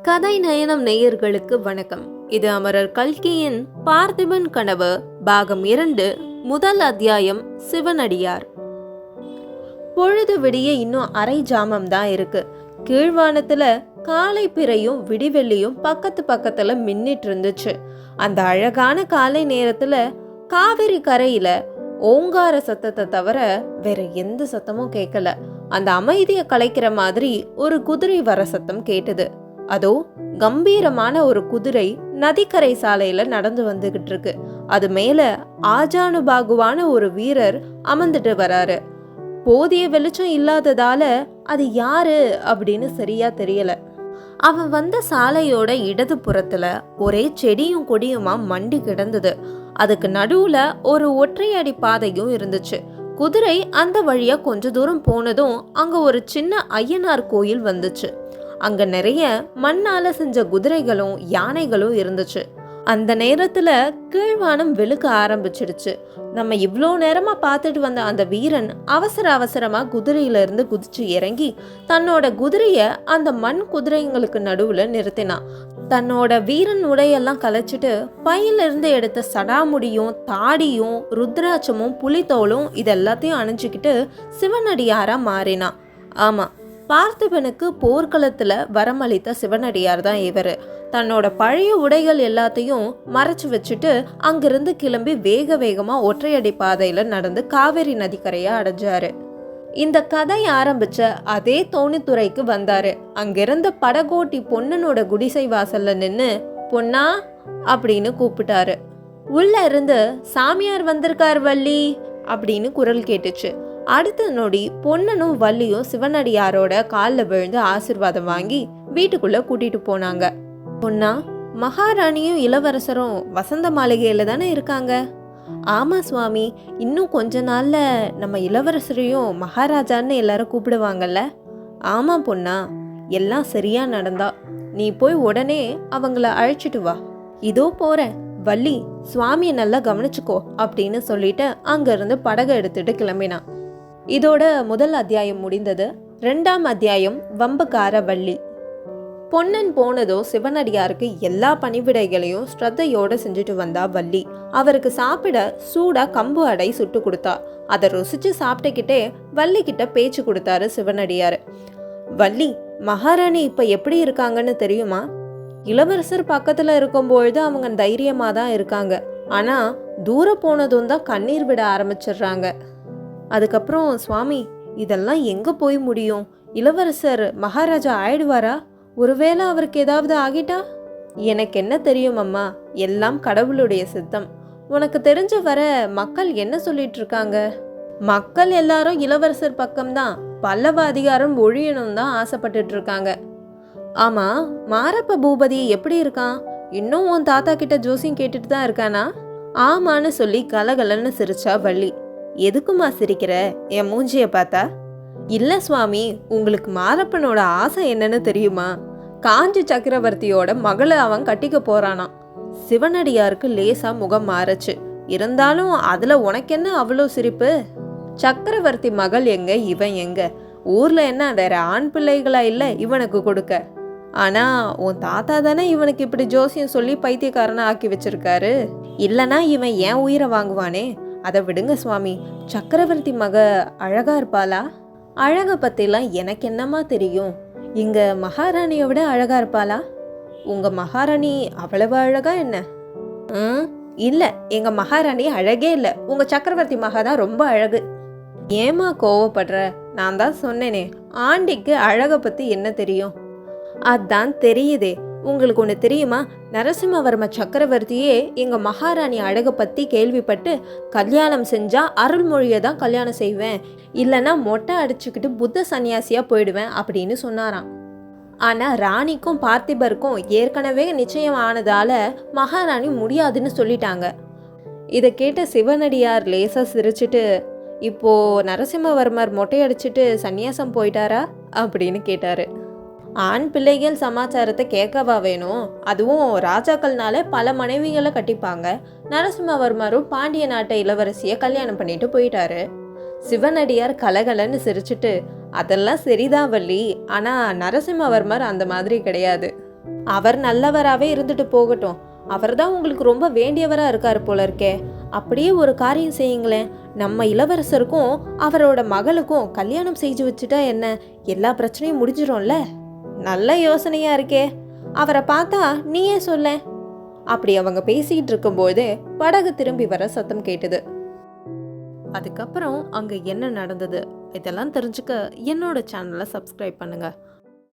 கதை நயனம் நேயர்களுக்கு வணக்கம். இது அமரர் கல்கியின் பார்த்திபன் கனவு பாகம் 2 முதல் அத்தியாயம் சிவனடியார். பொழுது விடிய இன்னும் அரை ஜாமம் தான் இருக்கு. கீழ்வானத்துல காலை பிறையும் விடிவெள்ளியும் பக்கத்துல மின்னிட்டு இருந்துச்சு. அந்த அழகான காலை நேரத்துல காவிரி கரையில ஓங்கார சத்தத்தை தவிர வேற எந்த சத்தமும் கேட்கல. அந்த அமைதியை கலைக்கிற மாதிரி ஒரு குதிரை வர சத்தம் கேட்டது. அதோ கம்பீரமான ஒரு குதிரை நதிக்கரை சாலையில நடந்து வந்துகிட்டு இருக்கு. அது மேல ஆஜானுபாகுவான ஒரு வீரர் அமர்ந்துட்டு வராரு. போதிய வெளிச்சம் இல்லாததால அது யாரு அப்படின்னு சரியா தெரியல. அவன் வந்த சாலையோட இடது புறத்துல ஒரே செடியும் கொடியுமா மண்டி கிடந்தது. அதுக்கு நடுவுல ஒரு ஒற்றையடி பாதையும் இருந்துச்சு. குதிரை அந்த வழியா கொஞ்ச தூரம் போனதும் அங்க ஒரு சின்ன ஐயனார் கோயில் வந்துச்சு. அங்க நிறைய மண்ணால செஞ்ச குதிரைகளும் யானைகளும் இருந்துச்சு. அந்த நேரத்துல கீழ்வானம் வெளுக்க ஆரம்பிச்சிடுச்சு. நம்ம இவ்வளோ நேரமா பார்த்துட்டு வந்த அந்த வீரன் அவசரமா குதிரையில இருந்து குதிச்சு இறங்கி தன்னோட குதிரைய அந்த மண் குதிரைங்களுக்கு நடுவுல நிறுத்தினான். தன்னோட வீரன் உடையெல்லாம் கலைச்சிட்டு பையில இருந்து எடுத்த சடாமுடியும் தாடியும் ருத்ராட்சமும் புலித்தோலும் இதெல்லாத்தையும் அணிஞ்சுக்கிட்டு சிவனடியாரா மாறினான். ஆமா, பார்த்திபனுக்கு போர்க்களத்துல வரமளித்த சிவனடியார் தான் இவரு. தன்னோட பழைய உடைகள் எல்லாத்தையும் மறைச்சு வச்சுட்டு அங்கிருந்து கிளம்பி வேகமா ஒற்றையடி பாதையில நடந்து காவேரி நதிக்கரையை அடைஞ்சாரு. இந்த கதை ஆரம்பிச்ச அதே தோணித்துறைக்கு வந்தாரு. அங்கிருந்த படகோட்டி பொன்னனோட குடிசை வாசல்ல நின்னு பொன்னா அப்படின்னு கூப்பிட்டாரு. உள்ள இருந்து சாமியார் வந்திருக்கார் வள்ளி அப்படின்னு குரல் கேட்டுச்சு. அடுத்த நொடி பொன்னனும் வள்ளியும் சிவனடியாரோட காலில் விழுந்து ஆசிர்வாதம் வாங்கி வீட்டுக்குள்ள கூட்டிட்டு போனாங்க. பொன்னா, மகாராணியும் இளவரசரும் வசந்த மாளிகையில தானே இருக்காங்க? ஆமா சுவாமி, இன்னும் கொஞ்ச நாள்ல நம்ம இளவரசரையும் மகாராஜான்னு எல்லாரும் கூப்பிடுவாங்கல்ல. ஆமா பொன்னா, எல்லாம் சரியா நடந்தா நீ போய் உடனே அவங்கள அழைச்சிட்டு வா. இதோ போறேன் வள்ளி, சுவாமியை நல்லா கவனிச்சுக்கோ அப்படின்னு சொல்லிட்டு அங்க இருந்து படகை எடுத்துட்டு கிளம்பினான். இதோட முதல் அத்தியாயம் முடிந்தது. 2ஆம் அத்தியாயம் வம்புக்கார வள்ளி. பொன்னன் போனதோ சிவனடியாருக்கு எல்லா பணிவிடைகளையும் ஸ்ரத்தையோட செஞ்சுட்டு வந்தா வள்ளி. அவருக்கு சாப்பிட சூடா கம்பு அடை சுட்டு கொடுத்தா. அதை ருசிச்சு சாப்பிட்டுக்கிட்டே வள்ளி கிட்ட பேச்சு கொடுத்தாரு சிவனடியார். வள்ளி, மகாராணி இப்ப எப்படி இருக்காங்கன்னு தெரியுமா? இளவரசர் பக்கத்துல இருக்கும்பொழுது அவங்க தைரியமா தான் இருக்காங்க. ஆனா தூரம் போனதும் தான் கண்ணீர் விட ஆரம்பிச்சிடுறாங்க. அதுக்கப்புறம் சுவாமி, இதெல்லாம் எங்க போய் முடியும்? இளவரசர் மகாராஜா ஆயிடுவாரா? ஒருவேளை அவருக்கு ஏதாவது ஆகிட்டா? எனக்கு என்ன தெரியும் அம்மா, எல்லாம் கடவுளுடைய சித்தம். உனக்கு தெரிஞ்ச வர மக்கள் என்ன சொல்லிட்டு இருக்காங்க? மக்கள் எல்லாரும் இளவரசர் பக்கம்தான், பல்லவ அதிகாரம் ஒழியணும் தான் ஆசைப்பட்டுட்டு இருக்காங்க. ஆமா, மாரப்ப பூபதி எப்படி இருக்கான்? இன்னும் உன் தாத்தா கிட்ட ஜோசியம் கேட்டுட்டு தான் இருக்கானா? ஆமான்னு சொல்லி கலகலன்னு சிரிச்சா வள்ளி. எதுக்குமா சிரிக்கிற? என் மூஞ்சிய பார்த்தா? இல்ல சுவாமி, உங்களுக்கு மாரப்பனோட ஆசை என்னன்னு தெரியுமா? காஞ்சி சக்கரவர்த்தியோட மகளை அவன் கட்டிக்க போறானா. சிவனடியாருக்கு லேசா முகம் மாறுச்சு. இருந்தாலும் அதுல உனக்கு என்ன அவ்வளோ சிரிப்பு? சக்கரவர்த்தி மகள் எங்க, இவன் எங்க? ஊர்ல என்ன வேற ஆண் பிள்ளைகளா இல்ல இவனுக்கு கொடுக்க? ஆனா உன் தாத்தா தானே இவனுக்கு இப்படி ஜோசியம் சொல்லி பைத்தியக்காரனா ஆக்கி வச்சிருக்காரு. இல்லனா இவன் ஏன் உயிரை வாங்குவானே? அதை விடுங்க சுவாமி. சக்கரவர்த்தி மக அழகா இருப்பாளா? அழக பத்திலாம் எனக்கு என்னமா தெரியும்? இங்க மகாராணியை விட அழகா இருப்பாளா? உங்க மகாராணி அவ்வளவு அழகா என்ன? இல்ல, எங்க மகாராணி அழகே இல்ல. உங்க சக்கரவர்த்தி மகா தான் ரொம்ப அழகு. ஏமா கோவப்படுற? நான் தான் சொன்னேனே, ஆண்டிக்கு அழக பத்தி என்ன தெரியும்? அதான் தெரியுதே. உங்களுக்கு ஒன்று தெரியுமா? நரசிம்மவர்ம சக்கரவர்த்தியே எங்க மகாராணி அழக பத்தி கேள்விப்பட்டு கல்யாணம் செஞ்சா அருள்மொழியை தான் கல்யாணம் செய்வேன், இல்லைன்னா மொட்டை அடிச்சுக்கிட்டு புத்த சன்னியாசியா போயிடுவேன் அப்படின்னு சொன்னாராம். ஆனா ராணிக்கும் பார்த்திபருக்கும் ஏற்கனவே நிச்சயம் ஆனதால மகாராணி முடியாதுன்னு சொல்லிட்டாங்க. இதை கேட்ட சிவனடியார் லேசா சிரிச்சுட்டு, இப்போ நரசிம்மவர்மர் மொட்டையடிச்சிட்டு சன்னியாசம் போயிட்டாரா அப்படின்னு கேட்டாரு. ஆண் பிள்ளைகள் சமாச்சாரத்தை கேட்கவா வேணும்? அதுவும் ராஜாக்கள்னால பல மனைவிகளை கட்டிப்பாங்க. நரசிம்மவர்மரும் பாண்டிய நாட்டை இளவரசிய கல்யாணம் பண்ணிட்டு போயிட்டாரு. சிவனடியார் கலகலன்னு சிரிச்சுட்டு, அதெல்லாம் சரிதான் வள்ளி, ஆனா நரசிம்மவர்மர் அந்த மாதிரி கிடையாது. அவர் நல்லவராகவே இருந்துட்டு போகட்டும். அவர் தான் உங்களுக்கு ரொம்ப வேண்டியவராக இருக்காரு போல இருக்கே. அப்படியே ஒரு காரியம் செய்யுங்களேன். நம்ம இளவரசருக்கும் அவரோட மகளுக்கும் கல்யாணம் செஞ்சு வச்சுட்டா என்ன, எல்லா பிரச்சனையும் முடிஞ்சிடும்ல. நல்ல யோசனையா இருக்கே. அவரை பார்த்தா நீயே சொல்ல. அப்படி அவங்க பேசிட்டு இருக்கும்போது படகு திரும்பி வர சத்தம் கேட்டது. அதுக்கப்புறம் அங்க என்ன நடந்தது இதெல்லாம் தெரிஞ்சுக்க என்னோட சேனலை சப்ஸ்கிரைப் பண்ணுங்க.